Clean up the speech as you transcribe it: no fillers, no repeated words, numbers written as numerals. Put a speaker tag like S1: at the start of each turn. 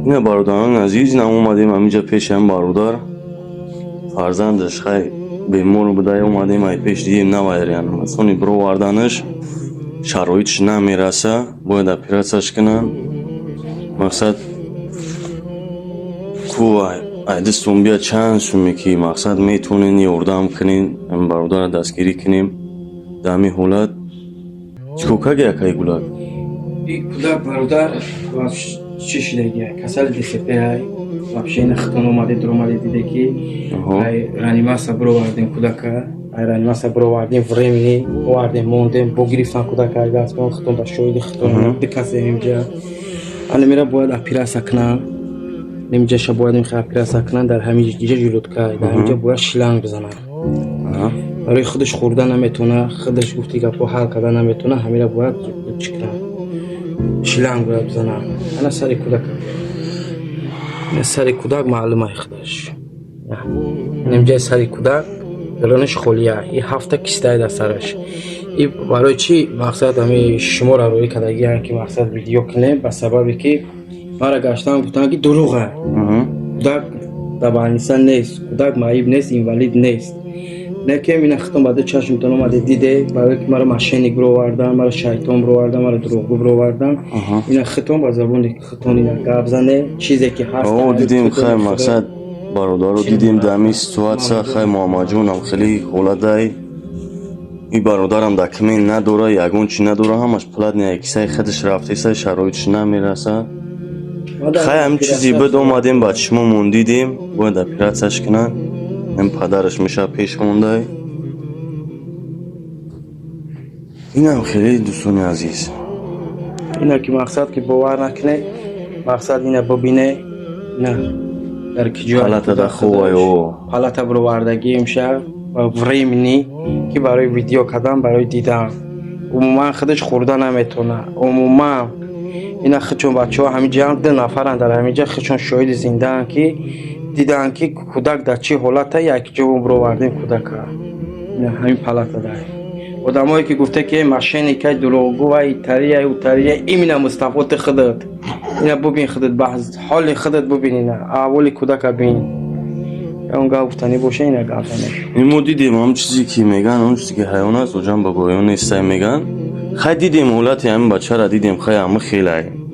S1: اینا برادران عزیز نام اومدیم همینجا پیش هم برادر فرزندش خیلی بیمار بوده اومدیم ای پیش دیدیم نوایریان مثلا برو واردنش شرایطش نمیرسه باید اپراسیش کنن مقصد کو دستون بیا چند سومی که مقصد میتونین یاردم کنین این برادر دستگیری کنیم دمی حالت چکوکا گیا که گولاد
S2: کودک برادر چی شده کسل دیسپه вообще نختون اومده در اومده دیده که رانیماسا برو واردیم کودک رانیماسا برو واردیم времени واردیم موندیم با گریفتن کودک دستگان ختون با شوید ختون دکسه اینجا حالا میره باید اپراسا کنن نمیجا شا باید میخواه اپراسا کنن در همینجا جلوت که در همینجا باید شلنگ بزنن برای خودش خوردن نمیتونه خودش گفتی که حل کردن نمیتونه همین را باید چکنن شلنگ باید بزنن انا سر کودک سر کودک معلومه خودش نمیجا سر کودک دلانش خولیه این هفته کسته در سرش این برای چی مقصد همین شما را روی کدگی که مقصد ویدیو کنه به سببی که مرا گشتن گفتن که دروغه کودک دبانیسان نیست کودک معیب نیست اینوالید نیست نه که من ختم بعد چشم تونم اومده دیده برای که مرا ماشینی برو واردم مرا شیطان برو واردم مرا دروغگو برو واردم این ختم با زبون ختم اینا گپ زنه چیزی که هست
S1: دیدیم خیلی مقصد برادر رو دیدیم دمی سیتواسیا خیلی محمد جون هم خیلی حالت این برادرم دکمین نداره یگون چی نداره همش پلد نه کیسه خودش رفته سه شرایطش نمیرسه خیلی هم چیزی بد اومدیم بچه ما موندیدیم باید اپراسیش کنن این پدرش میشه پیش مونده این هم خیلی دوستان عزیز
S2: اینا که مقصد که باور نکنه مقصد اینه ببینه نه در کجا
S1: حالت در خوبه و
S2: حالت برو واردگی میشه و времени که برای ویدیو کردن برای دیدن عموما خودش خوردن نمیتونه عموما اینا خودشون بچه ها همین جمع 2 نفرن در همینجا خودشون شاهد زنده هن که دیدن که کودک در چه حالته یک جا برو واردیم کودک همین پلت داره آدمایی که گفته که ماشینی که دروغگو و ایتریه اوتریه ایمینا مستفاد خودت اینا ببین خودت بحث حال خودت ببین اینا اول کودک ببین اون گفتنی باشه اینا گفتنی
S1: این ما دیدیم هم چیزی که میگن اون چیزی که حیوانات و جنب با گویان نیسته میگن خیلی دیدیم حالت همین بچه را دیدیم خیلی همه خیلی